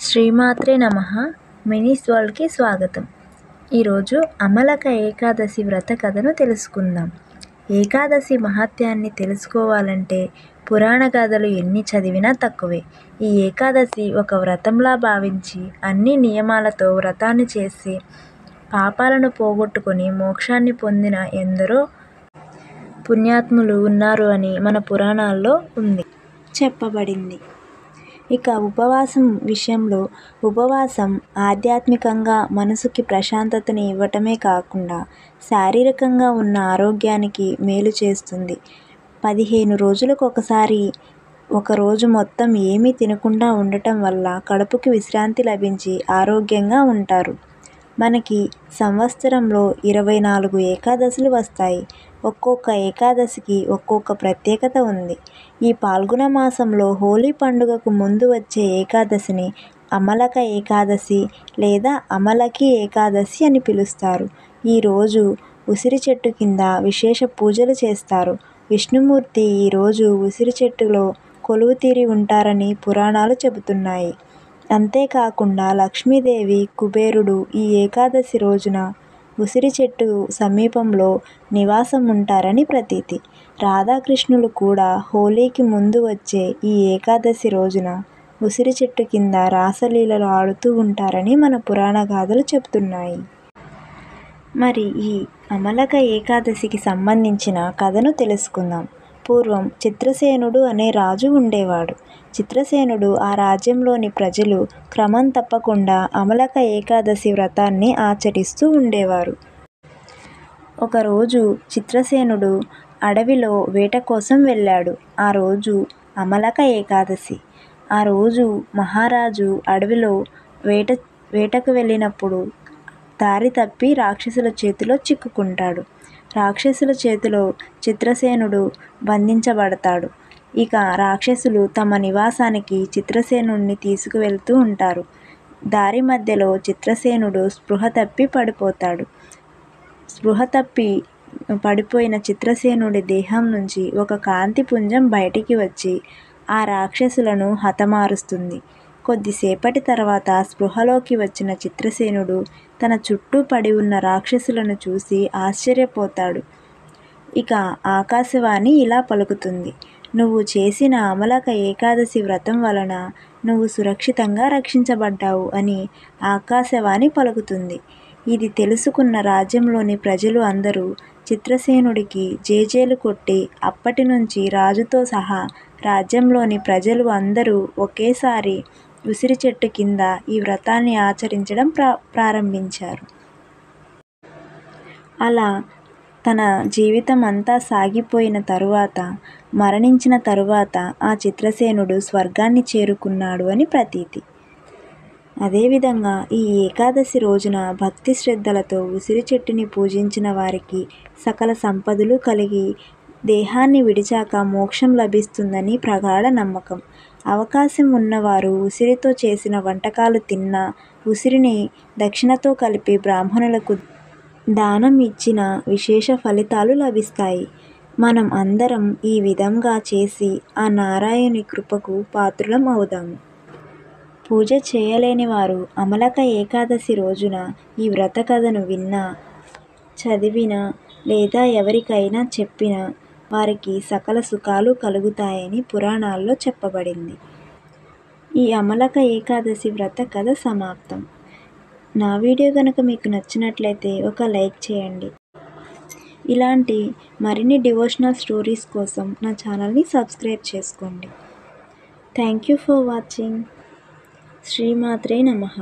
శ్రీమాత్రే నమః. మినీస్ వరల్డ్కి స్వాగతం. ఈరోజు అమలక ఏకాదశి వ్రత కథను తెలుసుకుందాం. ఏకాదశి మహత్యాన్ని తెలుసుకోవాలంటే పురాణ గాథలు ఎన్ని చదివినా తక్కువే. ఈ ఏకాదశి ఒక వ్రతంలా భావించి అన్ని నియమాలతో వ్రతాన్ని చేసి పాపాలను పోగొట్టుకొని మోక్షాన్ని పొందిన ఎందరో పుణ్యాత్ములు ఉన్నారు అని మన పురాణాల్లో చెప్పబడింది. ఇక ఉపవాసం విషయంలో ఉపవాసం ఆధ్యాత్మికంగా మనసుకి ప్రశాంతతని ఇవ్వటమే కాకుండా శారీరకంగా ఉన్న ఆరోగ్యానికి మేలు చేస్తుంది. 15 రోజులకు ఒకసారి ఒక రోజు మొత్తం ఏమీ తినకుండా ఉండటం వల్ల కడుపుకి విశ్రాంతి లభించి ఆరోగ్యంగా ఉంటారు. మనకి సంవత్సరంలో 24 ఏకాదశులు వస్తాయి. ఒక్కొక్క ఏకాదశికి ఒక్కొక్క ప్రత్యేకత ఉంది. ఈ పాల్గొన మాసంలో హోలీ పండుగకు ముందు వచ్చే ఏకాదశిని అమలక ఏకాదశి లేదా అమలకి ఏకాదశి అని పిలుస్తారు. ఈరోజు ఉసిరి చెట్టు కింద విశేష పూజలు చేస్తారు. విష్ణుమూర్తి ఈరోజు ఉసిరి చెట్టులో కొలువుతీరి ఉంటారని పురాణాలు చెబుతున్నాయి. అంతేకాకుండా లక్ష్మీదేవి, కుబేరుడు ఈ ఏకాదశి రోజున ఉసిరి చెట్టు సమీపంలో నివాసం ఉంటారని ప్రతీతి. రాధాకృష్ణులు కూడా హోలీకి ముందు వచ్చే ఈ ఏకాదశి రోజున ఉసిరి చెట్టు కింద రాసలీలలు ఆడుతూ ఉంటారని మన పురాణ గాథలు చెబుతున్నాయి. మరి ఈ అమలక ఏకాదశికి సంబంధించిన కథను తెలుసుకుందాం. పూర్వం చిత్రసేనుడు అనే రాజు ఉండేవాడు. చిత్రసేనుడు ఆ రాజ్యంలోని ప్రజలు క్రమం తప్పకుండా అమలక ఏకాదశి వ్రతాన్ని ఆచరిస్తూ ఉండేవారు. ఒకరోజు చిత్రసేనుడు అడవిలో వేట కోసం వెళ్ళాడు. ఆ రోజు అమలక ఏకాదశి. ఆ రోజు మహారాజు అడవిలో వేటకు వెళ్ళినప్పుడు దారి తప్పి రాక్షసుల చేతిలో చిక్కుకుంటాడు. రాక్షసుల చేతిలో చిత్రసేనుడు బంధించబడతాడు. ఇక రాక్షసులు తమ నివాసానికి చిత్రసేనుడిని తీసుకువెళ్తూ ఉంటారు. దారి మధ్యలో చిత్రసేనుడు స్పృహ తప్పి పడిపోయిన చిత్రసేనుడి దేహం నుంచి ఒక కాంతి పుంజం బయటికి వచ్చి ఆ రాక్షసులను హతమారుస్తుంది. కొద్దిసేపటి తర్వాత స్పృహలోకి వచ్చిన చిత్రసేనుడు తన చుట్టూ పడి ఉన్న రాక్షసులను చూసి ఆశ్చర్యపోతాడు. ఇక ఆకాశవాణి ఇలా పలుకుతుంది: నువ్వు చేసిన అమలక ఏకాదశి వ్రతం వలన నువ్వు సురక్షితంగా రక్షించబడ్డావు అని ఆకాశవాణి పలుకుతుంది. ఇది తెలుసుకున్న రాజ్యంలోని ప్రజలు అందరూ చిత్రసేనుడికి జేజేలు కొట్టి అప్పటి నుంచి రాజుతో సహా రాజ్యంలోని ప్రజలు అందరూ ఒకేసారి ఉసిరి చెట్టు కింద ఈ వ్రతాన్ని ఆచరించడం ప్రారంభించారు. అలా తన జీవితం అంతా సాగిపోయిన తరువాత, మరణించిన తరువాత ఆ చిత్రసేనుడు స్వర్గాన్ని చేరుకున్నాడు అని ప్రతీతి. అదేవిధంగా ఈ ఏకాదశి రోజున భక్తి శ్రద్ధలతో ఉసిరి చెట్టుని పూజించిన వారికి సకల సంపదలు కలిగి దేహాన్ని విడిచాక మోక్షం లభిస్తుందని ప్రగాఢ నమ్మకం. అవకాశం ఉన్నవారు ఉసిరితో చేసిన వంటకాలు తిన్నా, ఉసిరిని దక్షిణతో కలిపి బ్రాహ్మణులకు దానం ఇచ్చిన విశేష ఫలితాలు లభిస్తాయి. మనం అందరం ఈ విధంగా చేసి ఆ నారాయణుని కృపకు పాత్రులం అవుదాము. పూజ చేయలేని వారు అమలక ఏకాదశి రోజున ఈ వ్రత కథను విన్నా, చదివినా లేదా ఎవరికైనా చెప్పినా వారికి సకల సుఖాలు కలుగుతాయని పురాణాల్లో చెప్పబడింది. ఈ అమలక ఏకాదశి వ్రత కథ సమాప్తం. నా వీడియో కనుక మీకు నచ్చినట్లయితే ఒక లైక్ చేయండి. ఇలాంటి మరిన్ని డివోషనల్ స్టోరీస్ కోసం నా ఛానల్ని సబ్స్క్రైబ్ చేసుకోండి. Thank you for watching. శ్రీమాత్రే నమః.